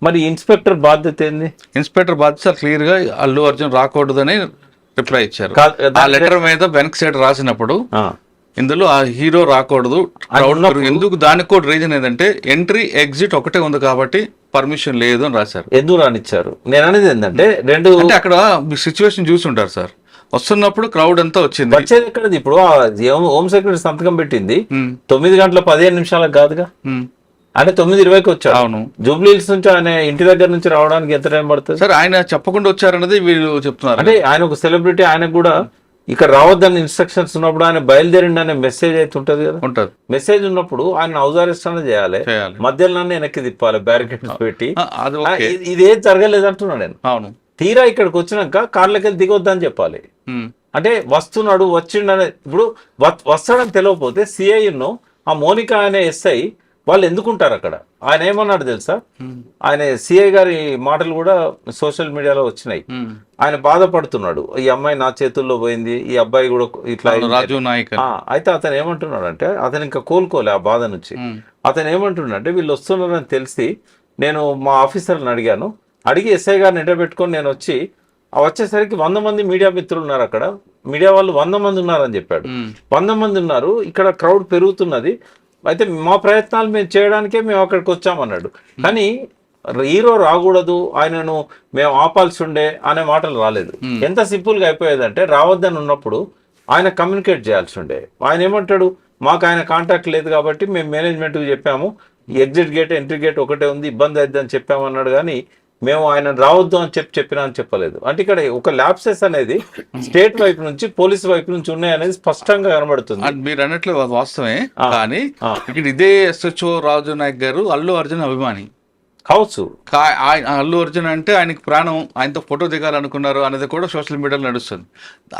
మరి ఇన్స్పెక్టర్ బాధ్యత ఏంది? ఇన్స్పెక్టర్ బాధ్యత క్లియర్ గా అల్లు అర్జున్ రాకూడదని రిప్లై ఇచ్చారు. ఆ దాని లెటర్ మీద వెనక్ సైడ్ రాసినప్పుడు ఆ, ఇందులో ఆ హీరో రాకూడదు ఎందుకు, దానికి కూడా రీజన్ ఏంటంటే ఎంట్రీ ఎగ్జిట్ ఒకటే ఉంది కాబట్టి పర్మిషన్ లేదు అని రాశారు. ఎందుకు రానిచ్చారు? నేను అనేది ఏంటంటే అంటే అక్కడ సిచ్యువేషన్ చూసి ఉంటారు సార్, వస్తున్నప్పుడు క్రౌడ్ అంతా వచ్చింది. వచ్చేది ఎక్కడది? ఇప్పుడు హోమ్ సెక్రటరీ సంతకం పెట్టింది ఉమ్, 9:15 కాదుగా, ఉమ్, అంటే 9:20కి వచ్చాడు. అవును జూబ్లీ హిల్స్ నుంచి ఆయన ఇంటి దగ్గర నుంచి రావడానికి ఎంత టైం పడుతుంది? సార్, ఆయన చెప్పకుండా వచ్చారన్నది వీళ్ళు చెప్తున్నారు. అంటే ఆయన ఒక సెలబ్రిటీ, ఆయనకు కూడా ఇక్కడ రావద్దని ఇన్స్ట్రక్షన్స్ ఉన్నప్పుడు ఆయన బయలుదేరిండి అనే మెసేజ్ అయితే ఉంటది కదా. ఉంటది. మెసేజ్ ఉన్నప్పుడు ఆయన హౌస్ అరెస్ట్ అనేది చేయాలి, మధ్యలో వెనక్కి తిప్పాలి బ్యారికేడ్స్ పెట్టి. అది ఓకే. ఇదేం జరగలేదు అంటున్నా నేను. అవును. తీరా ఇక్కడికి వచ్చినాక కార్లకి వెళ్ళి దిగొద్దని చెప్పాలి. ఉమ్, అంటే వస్తున్నాడు వచ్చిండనే, ఇప్పుడు వస్తాడని తెలియకపోతే సిఐను ఆ మోనికా అనే ఎస్ఐ వాళ్ళు ఎందుకుంటారు అక్కడ? ఆయన ఏమన్నాడు తెలుసా? ఆయన సిఐ గారి మాటలు కూడా సోషల్ మీడియాలో వచ్చినాయి. ఆయన బాధపడుతున్నాడు, ఈ అమ్మాయి నా చేతుల్లో పోయింది, ఈ అబ్బాయి కూడా ఇట్లా రాజు నాయక్. అయితే అతను ఏమంటున్నాడు అంటే, అతను ఇంకా కోలుకోలే ఆ బాధ నుంచి. అతను ఏమంటున్నాడు అంటే, వీళ్ళు వస్తున్నారని తెలిసి నేను మా ఆఫీసర్ని అడిగి ఎస్ఐ గారిని పెట్టుకొని నేను వచ్చేసరికి 100 మంది మీడియా మిత్రులు ఉన్నారు అక్కడ, మీడియా వాళ్ళు 100 మంది ఉన్నారని చెప్పాడు. 100 మంది ఉన్నారు, ఇక్కడ క్రౌడ్ పెరుగుతున్నది, అయితే మా ప్రయత్నాలు మేము చేయడానికే మేము అక్కడికి వచ్చామన్నాడు. కానీ హీరో రాకూడదు, ఆయనను మేము ఆపాల్సి ఉండే అనే మాటలు రాలేదు. ఎంత సింపుల్గా అయిపోయేదంటే, రావద్దని ఉన్నప్పుడు ఆయన కమ్యూనికేట్ చేయాల్సి ఉండే. ఆయన ఏమంటాడు, మాకు ఆయన కాంటాక్ట్ లేదు కాబట్టి మేము మేనేజ్మెంట్కి చెప్పాము, ఎగ్జిట్ గేట్ ఎంట్రీ గేట్ ఒకటే ఉంది, ఇబ్బంది అవుతుందని చెప్పామన్నాడు. కానీ మేము ఆయన రావద్దు అని చెప్పినా అని చెప్పలేదు. అంటే ఇక్కడ ఒక ల్యాప్సెస్ అనేది స్టేట్ వైపు నుంచి పోలీస్ వైపు నుంచి ఉన్నాయి అనేది స్పష్టంగా కనబడుతుంది. మీరు అన్నట్లు వాస్తవమే, కానీ ఇక్కడ ఇదే ఎస్హెచ్ఓ రాజు నాయక్ గారు అల్లు అర్జున్ అభిమాని కావచ్చు. అల్లు అర్జున్ అంటే ఆయనకి ప్రాణం, ఆయనతో ఫోటో దిగాలనుకున్నారు అనేది కూడా సోషల్ మీడియాలో నడుస్తుంది.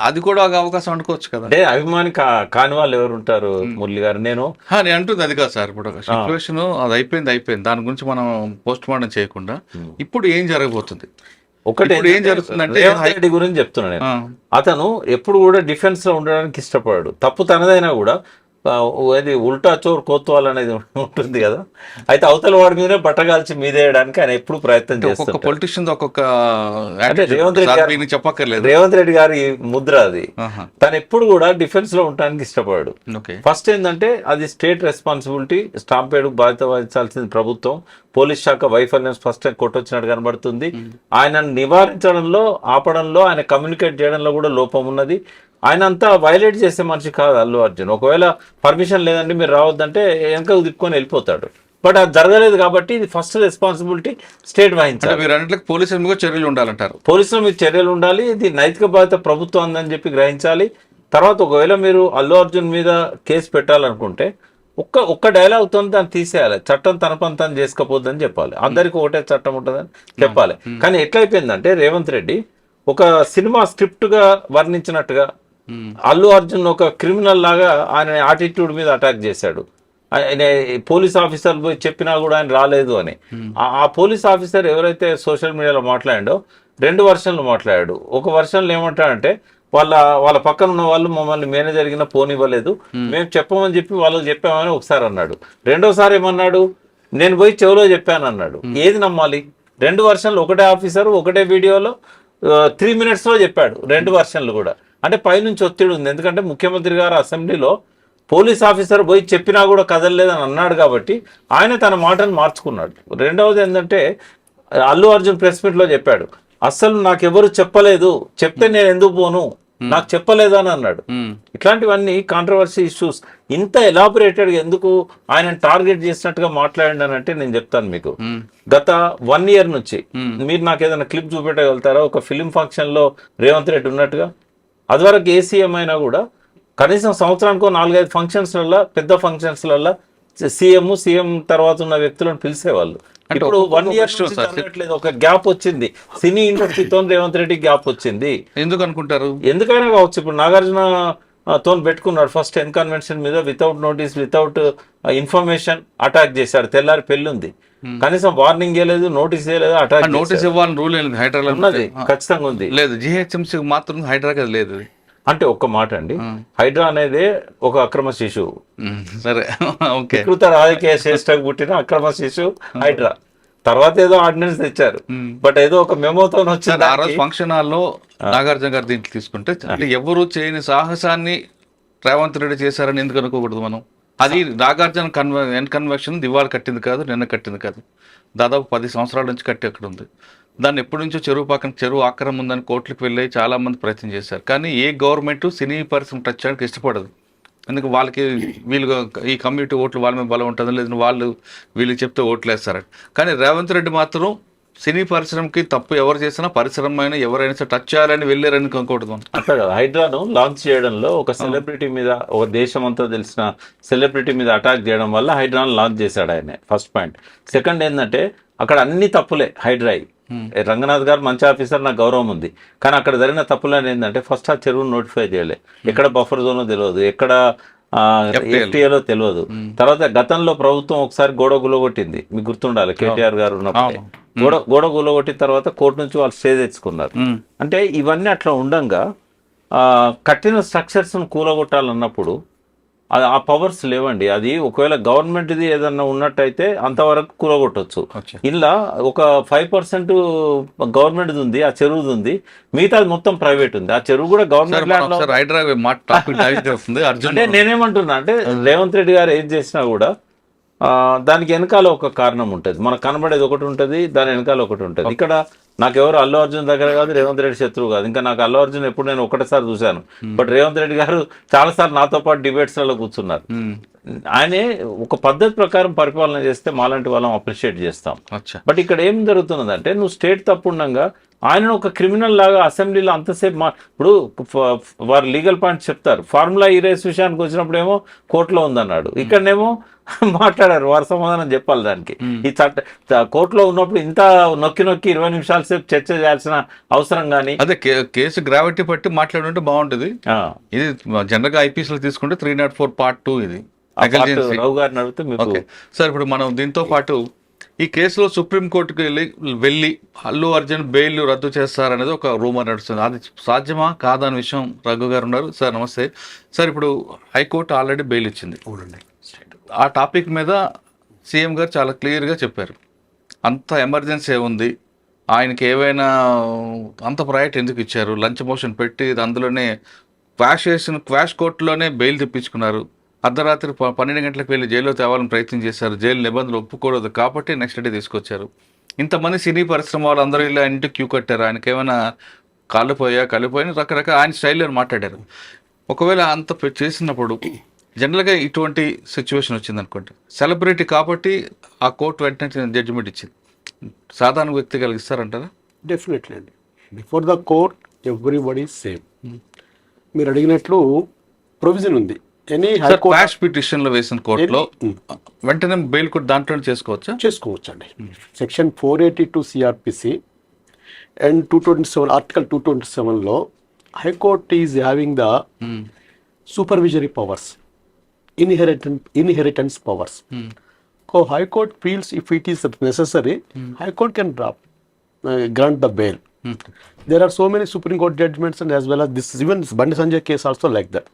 అది కూడా ఒక అవకాశం అనుకోవచ్చు కదా. అంటే అభిమాని కాని వాళ్ళు ఎవరు ఉంటారు మురళి గారు? నేను అంటుంది అది కాదు సార్. ఇప్పుడు ఒక సిచ్యువేషన్ అది అయిపోయింది, దాని గురించి మనం పోస్ట్ మార్టం చేయకుండా ఇప్పుడు ఏం జరగబోతుంది, ఒకటి ఏం జరుగుతుందంటే రెడ్డి గురించి చెప్తున్నా నేను. అతను ఎప్పుడు కూడా డిఫెన్స్ లో ఉండడానికి ఇష్టపడాడు. తప్పు తనదైనా కూడా అది ఉల్టా చోర్ కోత్వాల్ అనేది ఉంటుంది కదా, అయితే అవతల వాడి మీదనే బట్టగాల్చి మీదేయడానికి ఆయన ఎప్పుడు ప్రయత్నం చేస్తారు. పొలిటిషియన్ ఒక్కొక్క అంటే రేవంత్ రెడ్డి గారి ముద్ర అది. తను ఎప్పుడు కూడా డిఫెన్స్ లో ఉండడానికి ఇష్టపడాడు. ఫస్ట్ ఏంటంటే అది స్టేట్ రెస్పాన్సిబిలిటీ, స్టాంపేడ్ బాధ్యత వహించాల్సింది ప్రభుత్వం. పోలీస్ శాఖ వైఫల్యం స్పష్టంగా కొట్టొచ్చినట్టు కనబడుతుంది. ఆయన నివారించడంలో, ఆపడంలో, ఆయన కమ్యూనికేట్ చేయడంలో కూడా లోపం ఉన్నది. ఆయన అంతా వైలేట్ చేసే మనిషి కాదు అల్లు అర్జున్. ఒకవేళ పర్మిషన్ లేదంటే మీరు రావద్దంటే వెనకకు తిప్పుకొని వెళ్ళిపోతాడు. బట్ అది జరగలేదు కాబట్టి ఇది ఫస్ట్ రెస్పాన్సిబిలిటీ స్టేట్ వహించాలి. మీరు అన్నట్లయితే పోలీసుల మీద చర్యలు ఉండాలంటారు. పోలీసుల మీద చర్యలు ఉండాలి. ఇది నైతిక బాధ్యత ప్రభుత్వం అందని చెప్పి గ్రహించాలి. తర్వాత ఒకవేళ మీరు అల్లు అర్జున్ మీద కేసు పెట్టాలనుకుంటే ఒక్క డైలాగ్తో దాన్ని తీసేయాలి. చట్టం తన పని తను చేసుకోపోద్దని చెప్పాలి. అందరికి ఒకటే చట్టం ఉంటుందని చెప్పాలి. కానీ ఎట్లయిపోయిందంటే రేవంత్ రెడ్డి ఒక సినిమా స్క్రిప్ట్ గా వర్ణించినట్టుగా అల్లు అర్జున్ ఒక క్రిమినల్ లాగా ఆయన యాటిట్యూడ్ మీద అటాక్ చేశాడు. ఆయన పోలీస్ ఆఫీసర్ పోయి చెప్పినా కూడా ఆయన రాలేదు అని. ఆ పోలీస్ ఆఫీసర్ ఎవరైతే సోషల్ మీడియాలో మాట్లాడాడో 2 వర్షన్లు మాట్లాడాడు. ఒక వర్షన్లో ఏమంటాడంటే, వాళ్ళ పక్కన ఉన్న వాళ్ళు మమ్మల్ని మేనేజర్ కింద పోనివ్వలేదు, మేము చెప్పమని చెప్పి వాళ్ళకి చెప్పామని ఒకసారి అన్నాడు. రెండోసారి ఏమన్నాడు, నేను పోయి చెవులో చెప్పాను అన్నాడు. ఏది నమ్మాలి? 2 వర్షన్లు ఒకటే ఆఫీసర్ ఒకటే వీడియోలో 3 minutes లో చెప్పాడు. 2 వర్షన్లు కూడా. అంటే పైనుంచి ఒత్తిడి ఉంది. ఎందుకంటే ముఖ్యమంత్రి గారు అసెంబ్లీలో పోలీస్ ఆఫీసర్ పోయి చెప్పినా కూడా కదలలేదని అన్నాడు కాబట్టి ఆయన తన మాటను మార్చుకున్నాడు. రెండవది ఏంటంటే, అల్లు అర్జున్ ప్రెస్ మీట్ లో చెప్పాడు, అస్సలు నాకెవరు చెప్పలేదు, చెప్తే నేను ఎందుకు పోను, నాకు చెప్పలేదు అని అన్నాడు. ఇట్లాంటివన్నీ కాంట్రవర్సీ ఇష్యూస్. ఇంత ఎలాబొరేటెడ్ ఎందుకు ఆయన టార్గెట్ చేసినట్టుగా మాట్లాడినానంటే నేను చెప్తాను మీకు. గత 1 year నుంచి మీరు నాకు ఏదైనా క్లిప్ చూపెట్టగలుగుతారా ఒక ఫిలిం ఫంక్షన్ లో రేవంత్ రెడ్డి ఉన్నట్టుగా? అది వరకు ఏ సీఎం అయినా కూడా కనీసం సంవత్సరానికి 4-5 ఫంక్షన్స్లలో, పెద్ద ఫంక్షన్స్లలో సీఎం తర్వాత ఉన్న వ్యక్తులను పిలిచేవాళ్ళు. ఇప్పుడు 1 year జరగట్లేదు. ఒక గ్యాప్ వచ్చింది సినీ ఇండస్ట్రీతో, రేవంత్ రెడ్డి గ్యాప్ వచ్చింది. ఎందుకు అనుకుంటారు? ఎందుకైనా కావచ్చు. ఇప్పుడు నాగార్జున తో పెట్టుకున్నాడు ఫస్ట్ కన్వెన్షన్ మీద, without notice, without information attack చేశాడు. తెల్లారి పెళ్లి ఉంది, కనీసం వార్నింగ్ ఇవ్వలేదు, నోటీస్ ఇవ్వలేదు, అటాక్. నోటీస్ ఇవ్వాలని రూల్ హైడ్రా ఉన్నది, ఖచ్చితంగా ఉంది. లేదు, జిహెచ్ఎంసీ మాత్రం హైడ్రా లేదు. అంటే ఒక్క మాట అండి, హైడ్రా అనేది ఒక అక్రమ శిశువు. సరే, ఓకే. వికృత రాజకీయ శ్రేష్టకు పుట్టిన అక్రమ శిశువు హైడ్రా. తర్వాత ఏదో ఆర్డినెన్స్ తెచ్చారు, బట్ ఏదో ఒక మెమోతో వచ్చింది. ఆ రోజు ఫంక్షన్ హాల్లో నాగార్జున గారు దీంట్లో తీసుకుంటే అంటే ఎవరు చేయని సాహసాన్ని రేవంత్ రెడ్డి చేశారని ఎందుకు అనుకోకూడదు మనం? అది నాగార్జున కన్వెన్షన్ దివాళ కట్టింది కాదు, నిన్న కట్టింది కాదు, దాదాపు 10 సంవత్సరాల నుంచి కట్టి అక్కడ ఉంది. దాన్ని ఎప్పటి నుంచో చెరువు పక్కన చెరువు ఆక్రమం ఉందని కోర్టులకు వెళ్ళి చాలా మంది ప్రయత్నం చేశారు. కానీ ఏ గవర్నమెంట్ సినీ పరిశ్రమ టచ్ చేయడానికి ఇష్టపడదు. ఎందుకు వాళ్ళకి వీళ్ళు ఈ కమ్యూనిటీ ఓట్లు వాళ్ళ మీద బలం ఉంటుంది, లేదంటే వాళ్ళు వీళ్ళకి చెప్తే ఓట్లు వేస్తారని. కానీ రేవంత్ రెడ్డి మాత్రం సినీ పరిశ్రమకి తప్పు ఎవరు చేసినా పరిశ్రమ అయినా ఎవరైనా సరే టచ్ చేయాలని వెళ్ళారని అనుకోకూడదు. అట్లా కదా, హైడ్రాను లాంచ్ చేయడంలో ఒక సెలబ్రిటీ మీద, ఒక దేశం అంతా తెలిసిన సెలబ్రిటీ మీద అటాక్ చేయడం వల్ల హైడ్రాను లాంచ్ చేశాడు ఆయన. First point. సెకండ్ ఏంటంటే అక్కడ అన్ని తప్పులే హైడ్రాయి. రంగనాథ్ గారు మంచి ఆఫీసర్, నాకు గౌరవం ఉంది. కానీ అక్కడ జరిగిన తప్పులని ఏంటంటే ఫస్ట్ ఆ చెరువును నోటిఫై చేయలే, ఎక్కడ బఫర్ జోనో తెలియదు, ఎక్కడ ఎఫ్టీఏలో తెలియదు. తర్వాత గతంలో ప్రభుత్వం ఒకసారి గోడ గులగొట్టింది, మీకు గుర్తుండాలి, కేటీఆర్ గారు ఉన్నప్పుడు గోడ గులగొట్టిన తర్వాత కోర్టు నుంచి వాళ్ళు స్టే తెచ్చుకున్నారు. అంటే ఇవన్నీ అట్లా ఉండంగా కట్టిన స్ట్రక్చర్స్ కూలగొట్టాలన్నప్పుడు ఆ పవర్స్ లేవండి. అది ఒకవేళ గవర్నమెంట్ది ఏదన్నా ఉన్నట్టయితే అంతవరకు కూలగొట్టవచ్చు. ఇలా ఒక 5% గవర్నమెంట్ ఉంది, ఆ చెరువుది ఉంది, మిగతాది మొత్తం ప్రైవేట్ ఉంది. ఆ చెరువు కూడా గవర్నమెంట్. అంటే నేనేమంటున్నా అంటే రేవంత్ రెడ్డి గారు ఏం చేసినా కూడా దానికి వెనకాల ఒక కారణం ఉంటుంది. మనకు కనబడేది ఒకటి ఉంటుంది, దాని వెనకాల ఒకటి ఉంటుంది. ఇక్కడ నాకెవరు అల్లు అర్జున్ దగ్గర కాదు, రేవంత్ రెడ్డి శత్రువు కాదు. ఇంకా నాకు అల్లు అర్జున్ ఎప్పుడు నేను ఒకటేసారి చూశాను, బట్ రేవంత్ రెడ్డి గారు చాలాసార్లు నాతో పాటు డిబేట్స్లలో కూర్చున్నారు. ఆయనే ఒక పద్ధతి ప్రకారం పరిపాలన చేస్తే మాలాంటి వాళ్ళం అప్రిషియేట్ చేస్తాం. బట్ ఇక్కడ ఏం జరుగుతున్నదంటే నువ్వు స్టేట్ తప్పుండగా ఆయనను ఒక క్రిమినల్ లాగా అసెంబ్లీలో అంతసేపు ఇప్పుడు వారు లీగల్ పాయింట్స్ చెప్తారు. ఫార్ములా ఈ రేస్ విషయానికి వచ్చినప్పుడు ఏమో కోర్టులో ఉందన్నాడు, ఇక్కడనేమో మాట్లాడారు, వారు సమాధానం చెప్పాలి దానికి. ఈ కోర్టులో ఉన్నప్పుడు ఇంత నొక్కి 20 నిమిషాల సేపు చర్చ చేయాల్సిన అవసరం కానీ. అదే కేసు గ్రావిటీ బట్టి మాట్లాడుంటే బాగుంటుంది. ఇది జనరల్ గా ఐపీఎస్ లో తీసుకుంటే 304 Part 2 ఇది రావు గారిని అడిగితే మీకు. సార్ ఇప్పుడు మనం దీంతో పాటు ఈ కేసులో సుప్రీంకోర్టుకు వెళ్ళి అల్లు అర్జున్ బెయిల్ రద్దు చేస్తారనేది ఒక రూమర్ నడుస్తుంది. అది సాధ్యమా కాదా అనే విషయం రఘు గారు ఉన్నారు. సార్ నమస్తే సార్. ఇప్పుడు హైకోర్టు ఆల్రెడీ బెయిల్ ఇచ్చింది. ఆ టాపిక్ మీద సీఎం గారు చాలా క్లియర్గా చెప్పారు, అంత ఎమర్జెన్సీ ఉంది, ఆయనకి ఏవైనా అంత ప్రయారిటీ ఎందుకు ఇచ్చారు, లంచ్ మోషన్ పెట్టి అందులోనే క్వాష్ కోర్టులోనే బెయిల్ తెప్పించుకున్నారు, అర్ధరాత్రి 12 గంటలకు వెళ్ళి జైల్లో తేవాలని ప్రయత్నం చేశారు, జైలు నిబంధనలు ఒప్పుకోలేదు కాబట్టి నెక్స్ట్ డే తీసుకొచ్చారు. ఇంతమంది సినీ పరిశ్రమ వాళ్ళు అందరూ ఇలా ఇంటికి క్యూ కట్టారు, ఆయనకి ఏమైనా కాలిపోయినా రకరకాల ఆయన స్టైల్లో మాట్లాడారు. ఒకవేళ అంత చేసినప్పుడు జనరల్గా ఇటువంటి సిచ్యువేషన్ వచ్చింది అనుకోండి, సెలబ్రిటీ కాబట్టి ఆ కోర్టు వెంటనే జడ్జిమెంట్ ఇచ్చింది, సాధారణ వ్యక్తి కలిగిస్తారంటారా? డెఫినెట్లీ అండి. Before the court everybody same. మీరు అడిగినట్లు ప్రొవిజన్ ఉంది. క్వాష్ పిటిషన్ లో వేసిన కోర్టులో వెంటనే బెయిల్ కూడా దాంట్లోనే చేసుకోవచ్చు అండి. సెక్షన్ 482 సిఆర్పిసి అండ్ 227 ఆర్టికల్ 227లో high court is having the supervisory powers, inheritance powers. So high court feels if it is necessary, high court can grant the bail. There are so many Supreme Court judgments and as well as this, even Bandi Sanjay case also like that.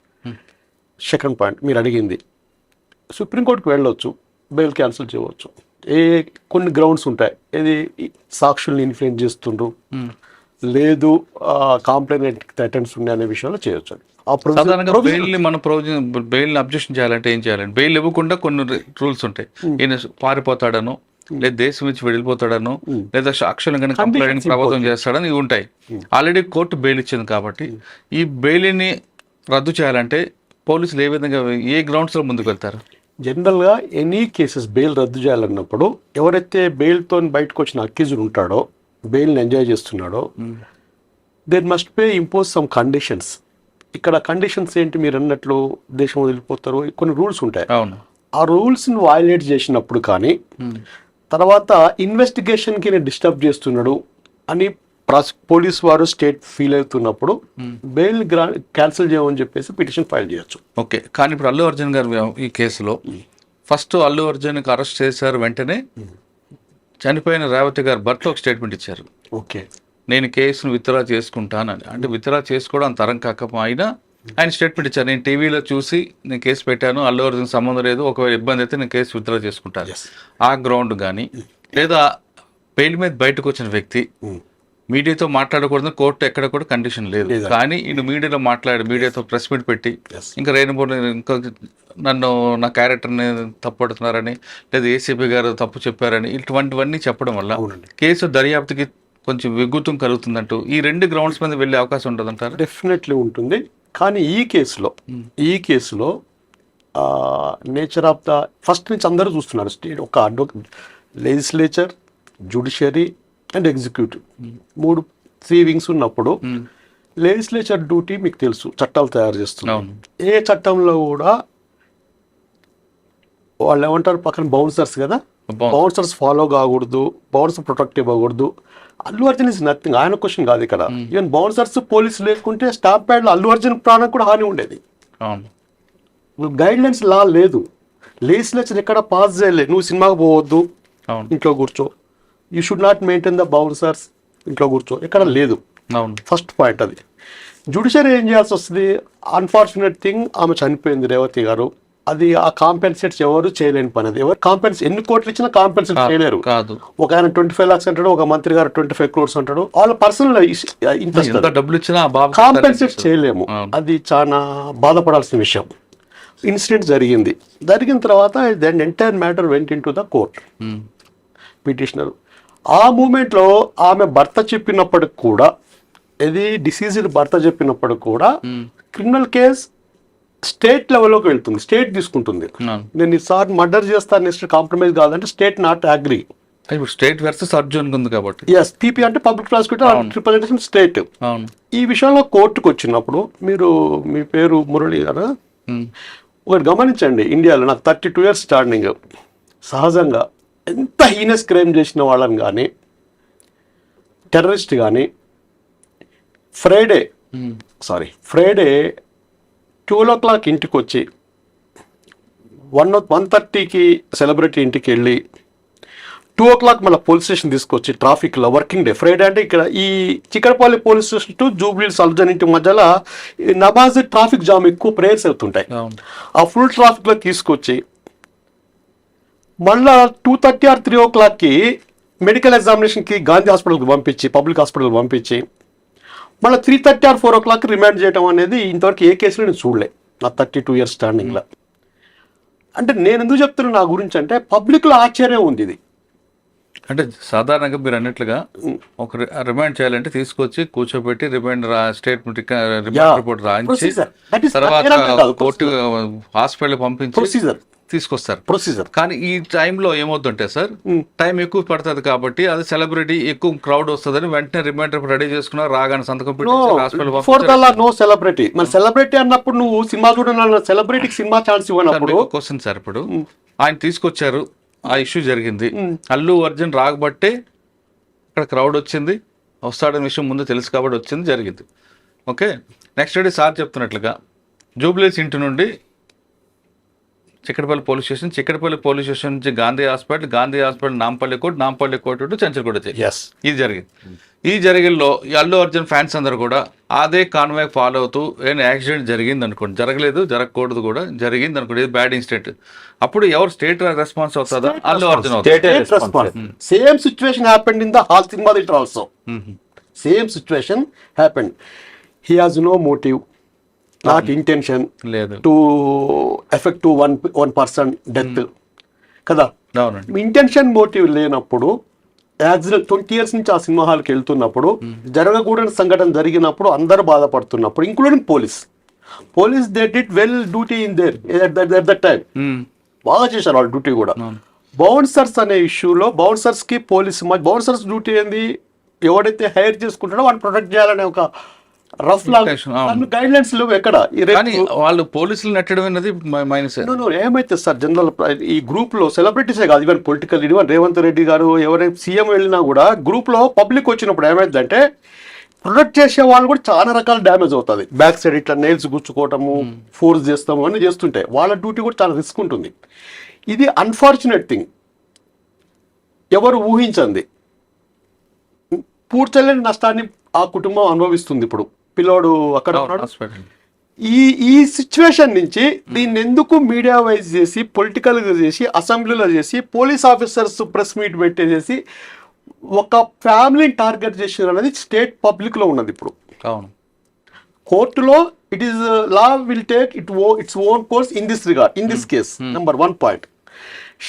Second point మీరు అడిగింది, సుప్రీంకోర్టుకు వెళ్ళవచ్చు, bail cancel చేయవచ్చు. కొన్ని grounds ఉంటాయి. ఇది సాక్షుల్ని influence చేస్తుండ్రు, లేదు కాంప్లైంట్ అటెంప్ట్స్ ఉన్నాయి అనే విషయంలో చేయొచ్చు. బెయిల్ అబ్జెక్షన్ చేయాలంటే ఏం చేయాలంటే, బెయిల్ ఇవ్వకుండా కొన్ని రూల్స్ ఉంటాయి. ఈయన పారిపోతాడను, లేదా దేశం నుంచి వెళ్ళిపోతాడను, లేదా సాక్షులు కనుక కంప్లైంట్ ప్రభుత్వం చేస్తాడని ఇవి ఉంటాయి. ఆల్రెడీ కోర్టు బెయిల్ ఇచ్చింది కాబట్టి ఈ బెయిల్ని రద్దు చేయాలంటే పోలీసులు ఏ విధంగా, ఏ గ్రౌండ్స్లో ముందుకు వెళ్తారు? జనరల్గా ఎనీ కేసెస్ బెయిల్ రద్దు చేయాలన్నప్పుడు ఎవరైతే బెయిల్తో బయటకు వచ్చిన అక్యూజ్డ్ ఉంటాడో, బెయిల్ని ఎంజాయ్ చేస్తున్నాడో, there must impose some conditions. ఇక్కడ కండిషన్స్ ఏంటి? మీరు అన్నట్లు దేశం వదిలిపోతారు, కొన్ని రూల్స్ ఉంటాయి. అవును. ఆ రూల్స్ని వయలేట్ చేసినప్పుడు కానీ, తర్వాత ఇన్వెస్టిగేషన్కి నేను డిస్టర్బ్ చేస్తున్నాడు అని పోలీస్ వారు స్టేట్ ఫీల్ అవుతున్నప్పుడు బెయిల్ క్యాన్సిల్ చేయమని చెప్పేసి పిటిషన్ ఫైల్ చేయొచ్చు. ఓకే. కానీ ఇప్పుడు అల్లు అర్జున్ గారు ఈ కేసులో ఫస్ట్ అల్లు అర్జున్కి అరెస్ట్ చేశారు, వెంటనే చనిపోయిన రేవతి గారు భర్త ఒక స్టేట్మెంట్ ఇచ్చారు. ఓకే, నేను కేసును విత్డ్రా చేసుకుంటానని. అంటే విత్డ్రా చేసుకోవడం అంత తరం కాకపోయినా ఆయన స్టేట్మెంట్ ఇచ్చారు, నేను టీవీలో చూసి నేను కేసు పెట్టాను, అల్లు అర్జున్ సంబంధం లేదు, ఒకవేళ ఇబ్బంది అయితే నేను కేసు విత్డ్రా చేసుకుంటాను. ఆ గ్రౌండ్ కానీ, లేదా బెయిల్ మీద బయటకు వచ్చిన వ్యక్తి మీడియాతో మాట్లాడకూడదు కోర్టు ఎక్కడ కూడా కండిషన్ లేదు. కానీ ఈయన మీడియాలో మీడియాతో ప్రెస్ మీట్ పెట్టి ఇంకా ఇంకా నా క్యారెక్టర్ని తప్పుడుతున్నారని లేదా ఏసీపీ గారు తప్పు చెప్పారని ఇటువంటివన్నీ చెప్పడం వల్ల కేసు దర్యాప్తుకి కొంచెం విగుతం కలుగుతుందంటూ ఈ 2 గ్రౌండ్స్ మీద వెళ్ళే అవకాశం ఉంటుందంటారు. డెఫినెట్లీ ఉంటుంది. కానీ ఈ కేసులో నేచర్ ఆఫ్ ద ఫస్ట్ నుంచి అందరూ చూస్తున్నారు. స్టేట్ ఒక legislature, judiciary and executive 3 wings ఉన్నప్పుడు లెజిస్లేచర్ డ్యూటీ మీకు తెలుసు, చట్టాలు తయారు చేస్తున్నారు. ఏ చట్టంలో కూడా వాళ్ళు ఏమంటారు పక్కన బౌన్సర్స్ కదా, బౌన్సర్స్ ఫాలో కాకూడదు, బౌన్సర్ ప్రొటెక్ట్ ఇవ్వకూడదు. అల్లు అర్జున్ ఇస్ నథింగ్, ఆయన క్వశ్చన్ కాదు ఇక్కడ. ఈవెన్ బౌన్సర్స్ పోలీసు లేకుంటే స్టాంప్ ప్యాడ్లో అల్లు అర్జున్ ప్రాణం కూడా హాని ఉండేది. గైడ్ లైన్స్ లా లేదు, లెజిస్లేచర్ ఎక్కడ పాస్ చేయలేదు. నువ్వు సినిమాకి పోవద్దు, ఇంట్లో కూర్చో, you should not maintain the bouncers, ఇంట్లో కూర్చో, ఎక్కడ లేదు. ఫస్ట్ పాయింట్ అది. జ్యుడిషియరీ ఏం చేయాల్సి వస్తుంది? అన్ఫార్చునేట్ థింగ్, ఆమె చనిపోయింది రేవతి గారు. అది ఆ కాంపెన్సేట్స్ ఎవరు చేయలేని పని. అది ఎవరు ఎన్ని కోట్లు ఇచ్చినా కాంపెన్సేట్ చేయలేరు. ఒక ఆయన 25 lakhs అంటాడు, ఒక మంత్రి గారు 25 crores అంటాడు. వాళ్ళ పర్సనల్ ఇంట్రెస్ట్, డబ్బులు ఇచ్చినా కాంపెన్సేట్ చేయలేము. అది చాలా బాధపడాల్సిన విషయం. ఇన్సిడెంట్ జరిగిన తర్వాత then entire matter went into the court. Petitioner ఆ మూమెంట్లో ఆమె భర్త చెప్పినప్పటికి కూడా, ఇది డిసీజ్డ్ భర్త చెప్పినప్పటికి కూడా క్రిమినల్ కేస్ స్టేట్ లెవెల్లోకి వెళ్తుంది, స్టేట్ తీసుకుంటుంది. నేను ఈసారి మర్డర్ చేస్తాను, నెక్స్ట్ కాంప్రమైజ్ కాదంటే state not agree. State versus Arjun ఉంది కాబట్టి ఎస్, పీపీ అంటే పబ్లిక్ ప్రాసిక్యూటర్ రిప్రజెంటేషన్ స్టేట్. ఈ విషయంలో కోర్టుకు వచ్చినప్పుడు మీ పేరు మురళి గారు ఒకటి గమనించండి. ఇండియాలో నాకు 32 years స్టాండింగ్. సహజంగా ఎంత హీనస్ క్రైమ్ చేసిన వాళ్ళని కానీ, టెర్రరిస్ట్ కానీ, ఫ్రైడే 12 o'clock ఇంటికి వచ్చి 1:30కి సెలబ్రిటీ ఇంటికి వెళ్ళి 2 o'clock మళ్ళీ పోలీస్ స్టేషన్ తీసుకొచ్చి ట్రాఫిక్లో వర్కింగ్ డే ఫ్రైడే అంటే ఇక్కడ ఈ Chikkadpally police station to Jubilee Hills Arjun ఇంటి మధ్యలో నమాజ్ ట్రాఫిక్ జామ్ ఎక్కువ ప్రేయర్స్ అవుతుంటాయి. ఆ ఫుల్ ట్రాఫిక్లో తీసుకొచ్చి మళ్ళీ 2:30 or 3 o'clockకి మెడికల్ ఎగ్జామినేషన్కి గాంధీ హాస్పిటల్కి పంపించి, పబ్లిక్ హాస్పిటల్కి పంపించి మళ్ళీ 3:30 or 4 o'clock రిమాండ్ చేయడం అనేది ఇంతవరకు ఏ కేసులో నేను చూడలే నా 32 years స్టాండింగ్లో. అంటే నేను ఎందుకు చెప్తున్నా నా గురించి అంటే పబ్లిక్లో ఆశ్చర్యం ఉంది. ఇది అంటే సాధారణంగా మీరు అన్నట్లుగా ఒక రిమాండ్ చేయాలంటే తీసుకొచ్చి కూర్చోబెట్టి రిమాండ్ స్టేట్మెంట్ రిపోర్ట్ రాయించి తర్వాత కోర్టు హాస్పిటల్ పంపించి తీసుకొస్తారు ప్రొసీజర్. కానీ ఈ టైంలో ఏమవుతుంటే సార్, టైం ఎక్కువ పడుతుంది కాబట్టి అది సెలబ్రిటీ ఎక్కువ క్రౌడ్ వస్తుందని వెంటనే రిమైండర్ రెడీ చేసుకున్నారు, రాగానే సంతకం నో సెలబ్రిటీ. మరి సెలబ్రిటీ అన్నప్పుడు నువ్వు సినిమా చూడాలన్న సెలబ్రిటీకి సినిమా ఛాన్స్ ఇవ్వనప్పుడు క్వశ్చన్ సార్. ఇప్పుడు ఆయన తీసుకొచ్చారు, ఆ ఇష్యూ జరిగింది, అల్లు అర్జున్ రాకబట్టే ఇక్కడ క్రౌడ్ వచ్చింది, వస్తాడనే విషయం ముందు తెలుసు కాబట్టి వచ్చింది, జరిగింది. ఓకే, నెక్స్ట్ డే సార్ చెప్తున్నట్లుగా జూబ్లీహిల్స్ ఇంటి నుండి చిక్కడపల్లి పోలీస్ స్టేషన్ నుంచి Gandhi hospital Nampally court to Chanchalguda వచ్చాయి. ఇది జరిగింది. ఈ జరిగిల్లో అల్లు అర్జున్ ఫ్యాన్స్ అందరూ కూడా అదే కాన్వాయ్ ఫాలో అవుతూ ఏమైనా యాక్సిడెంట్ జరిగింది అనుకోండి, జరగలేదు, జరగకూడదు కూడా, జరిగింది అనుకోండి, ఇది బ్యాడ్ ఇన్సిడెంట్, అప్పుడు ఎవరు స్టేట్ రెస్పాన్స్ అవుతుందా? అల్లు అర్జున్ అవుతుంది. Same situation happened in the hall cinema theatre also. Same situation happened. He has no motive, not intention to effect to one person death కదా. ఇంటెన్షన్ మోటివ్ లేనప్పుడు యాక్సిడెంట్ 20 years నుంచి ఆ cinema హాల్కి వెళ్తున్నప్పుడు జరగకూడని సంఘటన జరిగినప్పుడు అందరూ బాధపడుతున్నప్పుడు, including police they did well duty in there at that time. బాగా చేశారు వాళ్ళ డ్యూటీ కూడా. బౌన్సర్స్ అనే ఇష్యూలో బౌన్సర్స్కి బౌన్సర్స్ డ్యూటీ ఏంది? ఎవడైతే హైర్ చేసుకుంటాడో వాడిని ప్రొటెక్ట్ చేయాలనే ఒక రఫ్ గైడ్ లైన్స్ లేవు ఎక్కడ. వాళ్ళు పోలీసులు నెట్టడం అనేది మైనస్. ఏమైతే సార్ జనరల్ ఈ గ్రూప్ లో సెలబ్రిటీసే కాదు, even political even Revanth Reddy గారు ఎవరైనా సీఎం వెళ్ళినా కూడా గ్రూప్ లో పబ్లిక్ వచ్చినప్పుడు ఏమైందంటే ప్రొటెక్ట్ చేసే వాళ్ళు కూడా చాలా రకాల డ్యామేజ్ అవుతుంది. బ్యాక్ సైడ్ ఇట్లా నెయిల్స్ గుచ్చుకోవటము, ఫోర్స్ చేస్తాము అని చేస్తుంటే వాళ్ళ డ్యూటీ కూడా చాలా రిస్క్ ఉంటుంది. ఇది అన్ఫార్చునేట్ థింగ్, ఎవరు ఊహించండి. పూర్తిలేని నష్టాన్ని ఆ కుటుంబం అనుభవిస్తుంది. ఇప్పుడు పిల్లోడు అక్కడ ఉన్నాడు. ఈ సిచ్యువేషన్ నుంచి దీన్ని ఎందుకు మీడియా వైజ్ చేసి, పొలిటికల్గా చేసి, అసెంబ్లీలో చేసి, పోలీస్ ఆఫీసర్స్ ప్రెస్ మీట్ పెట్టేసి ఒక ఫ్యామిలీని టార్గెట్ చేసిన అనేది స్టేట్ పబ్లిక్లో ఉన్నది ఇప్పుడు. అవును. కోర్టులో it is law will take its own course in this regard, in this case. Number 1 point.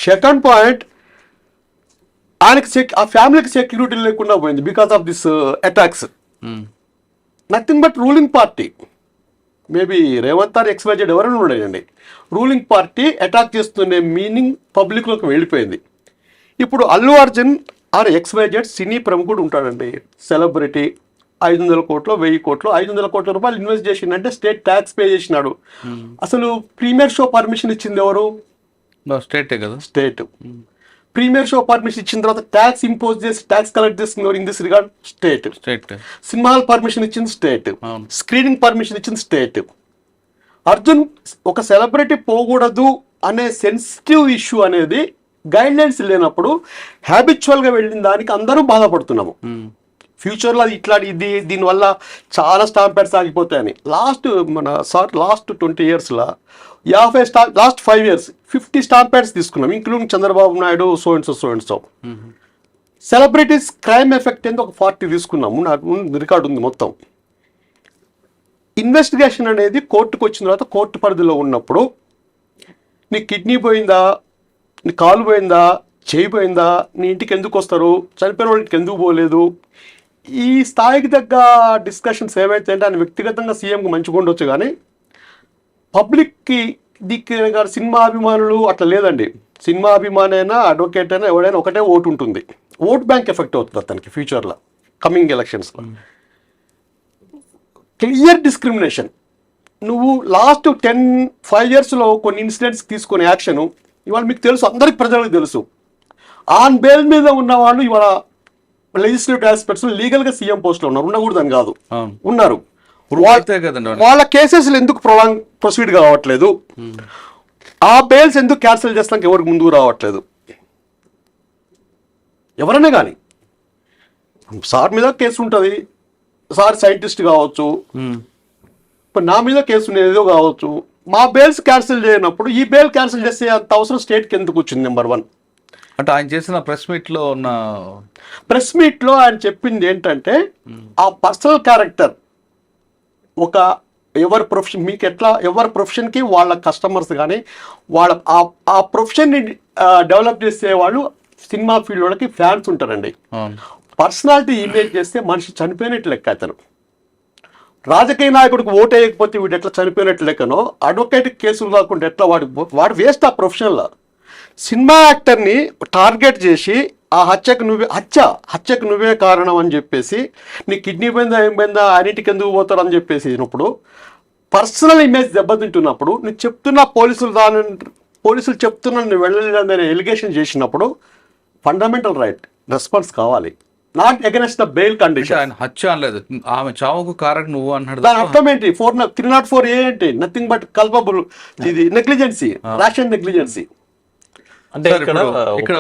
Second point, ఆయనకి ఆ ఫ్యామిలీకి సెక్యూరిటీ లేకుండా పోయింది because of this attacks. Nothing but ruling party, maybe Revanth or XYZ ఎవరైనా ఉండేయండి, రూలింగ్ పార్టీ అటాక్ చేస్తున్న meaning పబ్లిక్లోకి వెళ్ళిపోయింది. ఇప్పుడు Allu Arjun or XYZ cine ప్రముఖుడు ఉంటాడండి, సెలబ్రిటీ, 500 కోట్లు 1000 కోట్లు 500 కోట్ల రూపాయలు ఇన్వెస్ట్ చేసిందంటే స్టేట్ ట్యాక్స్ పే చేసినాడు. అసలు ప్రీమియర్ షో పర్మిషన్ ఇచ్చింది ఎవరు? స్టేటే కదా. స్టేట్. ప్రీమియర్ షో పర్మిషన్ ఇచ్చిన తర్వాత ట్యాక్స్ ఇంపోజ్ చేసి ట్యాక్స్ కలెక్ట్ చేస్తున్నారు in this regard state. Cinema hall permission ఇచ్చింది స్టేట్. స్క్రీనింగ్ పర్మిషన్ ఇచ్చింది స్టేట్. అర్జున్ ఒక సెలబ్రిటీ పోకూడదు అనే సెన్సిటివ్ ఇష్యూ అనేది గైడ్ లైన్స్ లేనప్పుడు హ్యాబిచువల్గా వెళ్ళిన దానికి అందరూ బాధపడుతున్నాము. ఫ్యూచర్లో అది దీనివల్ల చాలా స్టాంప్ ప్యాడ్స్ ఆగిపోతాయని. లాస్ట్ 20 yearsలో లాస్ట్ 5 years 50 స్టాంప్ ప్యాడ్స్ తీసుకున్నాం, including Chandrababu Naidu, so and so. Celebrities crime effect ఏందో ఒక 40 తీసుకున్నాము, నాకు రికార్డు ఉంది మొత్తం. ఇన్వెస్టిగేషన్ అనేది కోర్టుకు వచ్చిన తర్వాత కోర్టు పరిధిలో ఉన్నప్పుడు నీ కిడ్నీ పోయిందా, నీ కాలు పోయిందా, చేయి పోయిందా, నీ ఇంటికి ఎందుకు వస్తారు, చనిపోయిన వాళ్ళకి ఎందుకు పోలేదు, ఈ స్థాయికి తగ్గ డిస్కషన్స్ ఏవైతే అంటే ఆయన వ్యక్తిగతంగా సీఎంకి మంచిగా ఉండొచ్చు, కానీ పబ్లిక్కి గారు సినిమా అభిమానులు అట్లా లేదండి. సినిమా అభిమాని అయినా అడ్వకేట్ అయినా ఎవడైనా ఒకటే ఓటు ఉంటుంది. ఓట్ బ్యాంక్ ఎఫెక్ట్ అవుతుంది అతనికి ఫ్యూచర్లో కమింగ్ ఎలక్షన్స్లో. Clear discrimination. నువ్వు లాస్ట్ 5 yearsలో కొన్ని ఇన్సిడెంట్స్ తీసుకునే యాక్షన్ ఇవాళ మీకు తెలుసు, అందరికి ప్రజలకు తెలుసు. ఆన్ బెయిల్ మీద ఉన్న వాళ్ళు ఇవాళ లెజిస్లేటివ్ ఆస్పెక్ట్స్ లీగల్గా సీఎం పోస్ట్లో ఉన్నారు, ఉండకూడదని కాదు, ఉన్నారు. వాళ్ళ కేసెస్లు ఎందుకు ప్రొసీడ్ కావట్లేదు, ఆ బెయిల్స్ ఎందుకు క్యాన్సిల్ చేస్తానికి ఎవరికి ముందుకు రావట్లేదు? ఎవరైనా కానీ సార్ మీద కేసు ఉంటుంది, సార్ సైంటిస్ట్ కావచ్చు, ఇప్పుడు నా మీద కేసు ఏదో కావచ్చు, మా బెయిల్స్ క్యాన్సిల్ చేయనప్పుడు ఈ బెయిల్ క్యాన్సిల్ చేసే అంత అవసరం స్టేట్కి ఎందుకు వచ్చింది? నెంబర్ 1. అంటే ఆయన చేసిన ప్రెస్ మీట్లో ఆయన చెప్పింది ఏంటంటే ఆ పర్సనల్ క్యారెక్టర్, ఒక ఎవరి ప్రొఫెషన్, మీకు ఎట్లా ఎవరి ప్రొఫెషన్కి వాళ్ళ కస్టమర్స్ కానీ వాళ్ళ ఆ ప్రొఫెషన్ని డెవలప్ చేసే వాళ్ళు సినిమా ఫీల్డ్ వాళ్ళకి ఫ్యాన్స్ ఉంటారండి. పర్సనాలిటీ ఇమేజ్ చేస్తే మనిషి చనిపోయినట్టు లెక్క. అతను రాజకీయ నాయకుడికి ఓటు వేయకపోతే వీడు ఎట్లా చనిపోయినట్టు లెక్కనో, అడ్వకేట్ కేసులు కాకుండా ఎట్లా వాడు వేస్ట్ ఆ ప్రొఫెషన్లో. సినిమా యాక్టర్ని టార్గెట్ చేసి ఆ హత్యకు నువ్వే కారణం అని చెప్పేసి, నీ కిడ్నీ పోయిందా ఏం పోయిందా అన్నింటికి ఎందుకు పోతారు అని చెప్పేసినప్పుడు, పర్సనల్ ఇమేజ్ దెబ్బతింటున్నప్పుడు నువ్వు చెప్తున్న పోలీసులు చెప్తున్నా నువ్వు వెళ్ళలేదని ఎలిగేషన్ చేసినప్పుడు ఫండమెంటల్ రైట్ రెస్పాన్స్ కావాలి, not against the bail condition. ఆయన హత్య అనలేదు, ఆమె చావుకు కారణం నువ్వు అన్నాడు. దాని అర్థం ఏంటి? 304A ఏంటి? నథింగ్ బట్ కల్పబుల్, ఇది నెగ్లిజెన్సీ, రేషన్ నెగ్లిజెన్సీ. అంటే ఇక్కడ